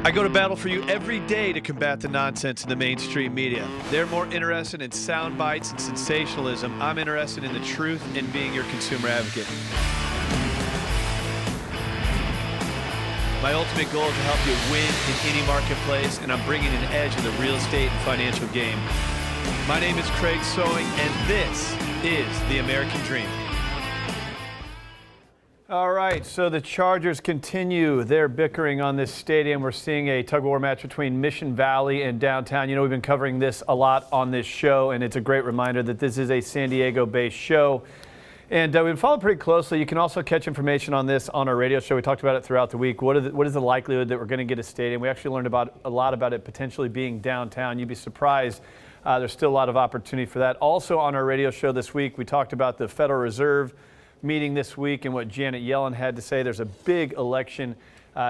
I go to battle for you every day to combat the nonsense in the mainstream media. They're more interested in sound bites and sensationalism. I'm interested in the truth and being your consumer advocate. My ultimate goal is to help you win in any marketplace, and I'm bringing an edge in the real estate and financial game. My name is Craig Sewing, and this is the American Dream. All right, so the Chargers continue their bickering on this stadium. We're seeing a tug-of-war match between Mission Valley and downtown. You know, we've been covering this a lot on this show, and it's a great reminder that this is a San Diego-based show. And we've been following pretty closely. You can also catch information on this on our radio show. We talked about it throughout the week. What is the likelihood that we're going to get a stadium? We actually learned a lot about it potentially being downtown. You'd be surprised. There's still a lot of opportunity for that. Also on our radio show this week, we talked about the Federal Reserve meeting this week and what Janet Yellen had to say. There's a big election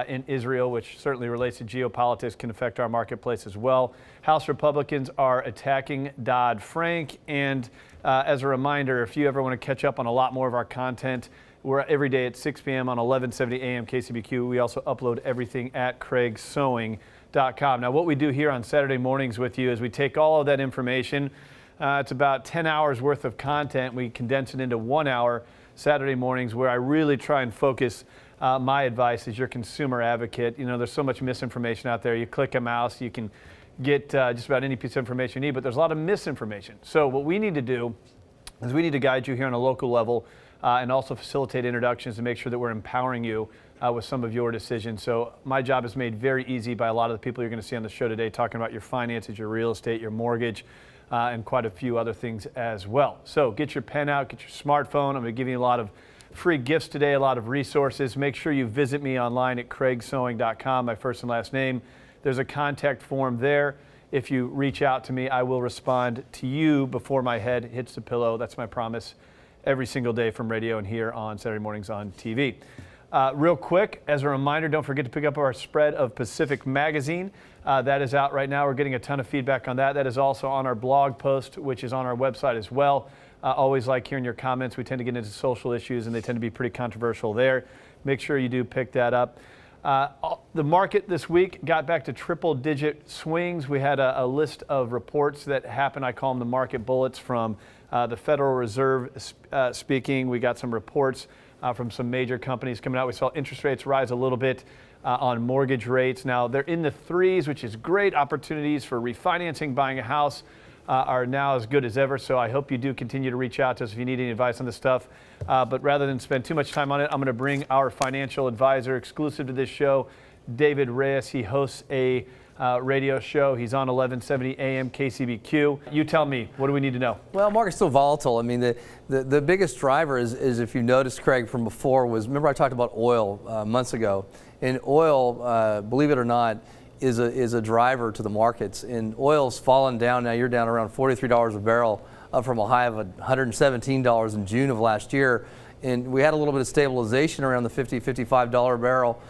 in Israel, which certainly relates to geopolitics, can affect our marketplace as well. House Republicans are attacking Dodd-Frank. And as a reminder, if you ever want to catch up on a lot more of our content, we're every day at 6 p.m. on 1170 AM KCBQ. We also upload everything at craigsewing.com. Now, what we do here on Saturday mornings with you is we take all of that information. It's about 10 hours worth of content. We condense it into 1 hour Saturday mornings, where I really try and focus my advice as your consumer advocate. You know, there's so much misinformation out there. You click a mouse, you can get just about any piece of information you need, but there's a lot of misinformation. So what we need to do is we need to guide you here on a local level and also facilitate introductions to make sure that we're empowering you with some of your decisions. So my job is made very easy by a lot of the people you're going to see on the show today, talking about your finances, your real estate, your mortgage, and quite a few other things as well. So get your pen out, get your smartphone. I'm going to give you a lot of free gifts today, a lot of resources. Make sure you visit me online at craigsewing.com, my first and last name. There's a contact form there. If you reach out to me, I will respond to you before my head hits the pillow. That's my promise every single day from radio and here on Saturday mornings on TV. Real quick, as a reminder, don't forget to pick up our spread of Pacific Magazine. That is out right now. We're getting a ton of feedback on that. That is also on our blog post, which is on our website as well. Always like hearing your comments. We tend to get into social issues, and they tend to be pretty controversial there. Make sure you do pick that up. The market this week got back to triple-digit swings. We had a list of reports that happened. I call them the market bullets from the Federal Reserve speaking. We got some reports from some major companies coming out. We saw interest rates rise a little bit on mortgage rates. Now, they're in the threes, which is great. Opportunities for refinancing, buying a house are now as good as ever. So I hope you do continue to reach out to us if you need any advice on this stuff. But rather than spend too much time on it, I'm going to bring our financial advisor exclusive to this show, David Reyes. He hosts a radio show. He's on 1170 AM KCBQ. You tell me, what do we need to know? Well, market's still volatile. I mean, the biggest driver is if you noticed, Craig, from before was, remember I talked about oil months ago. And oil, believe it or not, is a driver to the markets. And oil's fallen down now. You're down around $43 a barrel, up from a high of $117 in June of last year. And we had a little bit of stabilization around the $50, $55 a barrel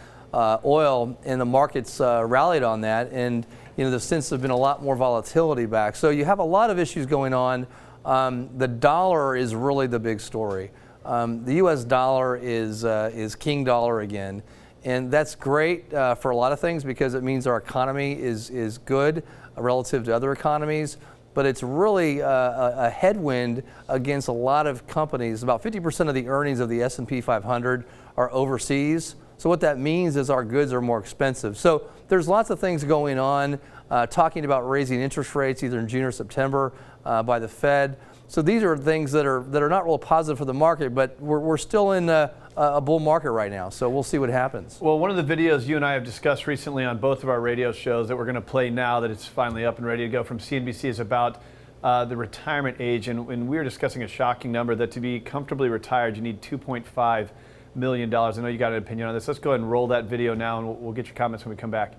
oil, and the markets rallied on that. And you know, since there's been a lot more volatility back. So you have a lot of issues going on. The dollar is really the big story. The U.S. dollar is king dollar again. And that's great for a lot of things because it means our economy is good relative to other economies. But it's really a headwind against a lot of companies. About 50% of the earnings of the S&P 500 are overseas. So what that means is our goods are more expensive. So there's lots of things going on, talking about raising interest rates either in June or September by the Fed. So these are things that are not real positive for the market, but we're still in a bull market right now. So we'll see what happens. Well, one of the videos you and I have discussed recently on both of our radio shows that we're going to play now that it's finally up and ready to go from CNBC is about the retirement age. And we were discussing a shocking number that to be comfortably retired, you need $2.5 million. I know you got an opinion on this. Let's go ahead and roll that video now, and we'll get your comments when we come back.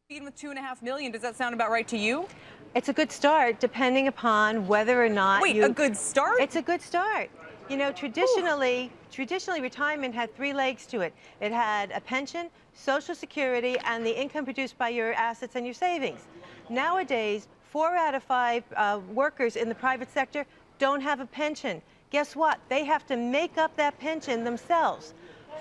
With $2.5 million, does that sound about right to you? It's a good start, depending upon whether or not a good start? It's a good start. You know, traditionally retirement had three legs to it. It had a pension, Social Security, and the income produced by your assets and your savings. Nowadays, 4 out of 5 workers in the private sector don't have a pension. Guess what? They have to make up that pension themselves.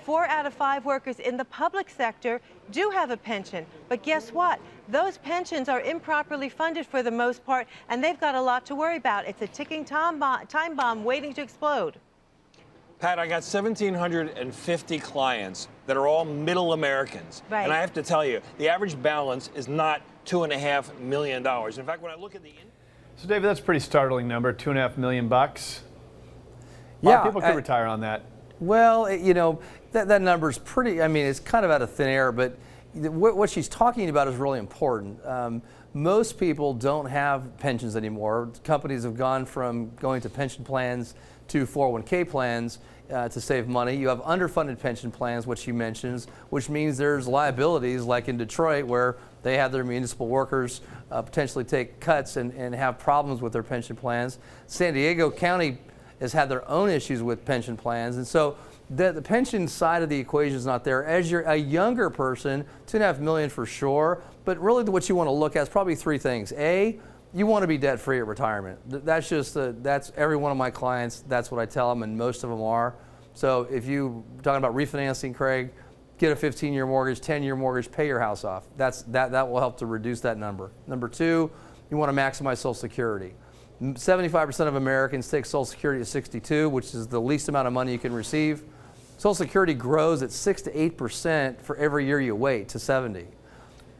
4 out of 5 workers in the public sector do have a pension. But guess what? Those pensions are improperly funded for the most part, and they've got a lot to worry about. It's a ticking time bomb waiting to explode. Pat, I got 1,750 clients that are all middle Americans. Right. And I have to tell you, the average balance is not $2.5 million. In fact, when I look at the... So, David, that's a pretty startling number, $2.5 million. A lot Yeah, of people could retire on that. Well, you know, that number's pretty, I mean, it's kind of out of thin air, but what she's talking about is really important. Most people don't have pensions anymore. Companies have gone from going to pension plans to 401k plans to save money. You have underfunded pension plans, which she mentions, which means there's liabilities like in Detroit where they have their municipal workers potentially take cuts and have problems with their pension plans. San Diego County has had their own issues with pension plans, and so the pension side of the equation is not there. As you're a younger person, $2.5 million for sure, but really what you want to look at is probably 3 things. A, you want to be debt-free at retirement. That's just that's every one of my clients. That's what I tell them, and most of them are. So if you're talking about refinancing, Craig, get a 15-year mortgage, 10-year mortgage, pay your house off. That will help to reduce that number. Number 2, you want to maximize Social Security. 75% of Americans take Social Security at 62, which is the least amount of money you can receive. Social Security grows at 6 to 8% for every year you wait to 70.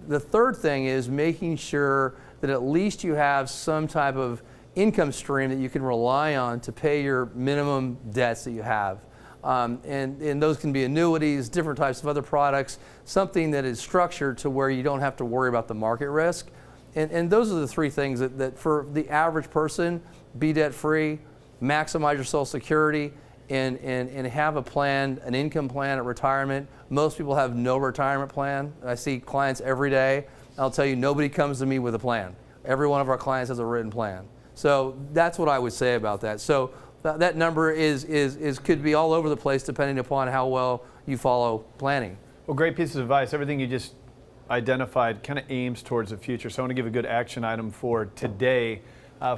The third thing is making sure that at least you have some type of income stream that you can rely on to pay your minimum debts that you have. And those can be annuities, different types of other products, something that is structured to where you don't have to worry about the market risk. And those are the 3 things that for the average person, be debt-free, maximize your Social Security, and have a plan, an income plan at retirement. Most people have no retirement plan. I see clients every day. I'll tell you, nobody comes to me with a plan. Every one of our clients has a written plan. So that's what I would say about that. So that number could be all over the place depending upon how well you follow planning. Well, great piece of advice. Everything you just identified kind of aims towards the future. So I want to give a good action item for today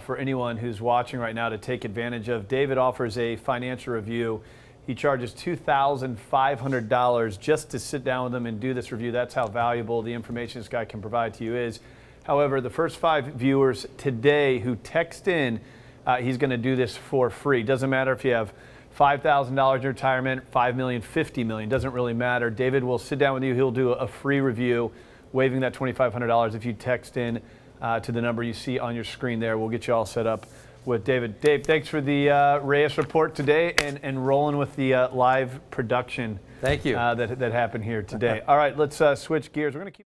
for anyone who's watching right now to take advantage of. David offers a financial review. He charges $2,500 just to sit down with him and do this review. That's how valuable the information this guy can provide to you is. However, the first 5 viewers today who text in, he's going to do this for free. Doesn't matter if you have $5,000 in retirement, $5 million, $50 million, doesn't really matter. David will sit down with you. He'll do a free review, waiving that $2,500 if you text in to the number you see on your screen there. We'll get you all set up with David. Dave, thanks for the Reyes report today and rolling with the live production. Thank you. That happened here today. All right, let's switch gears. We're going to keep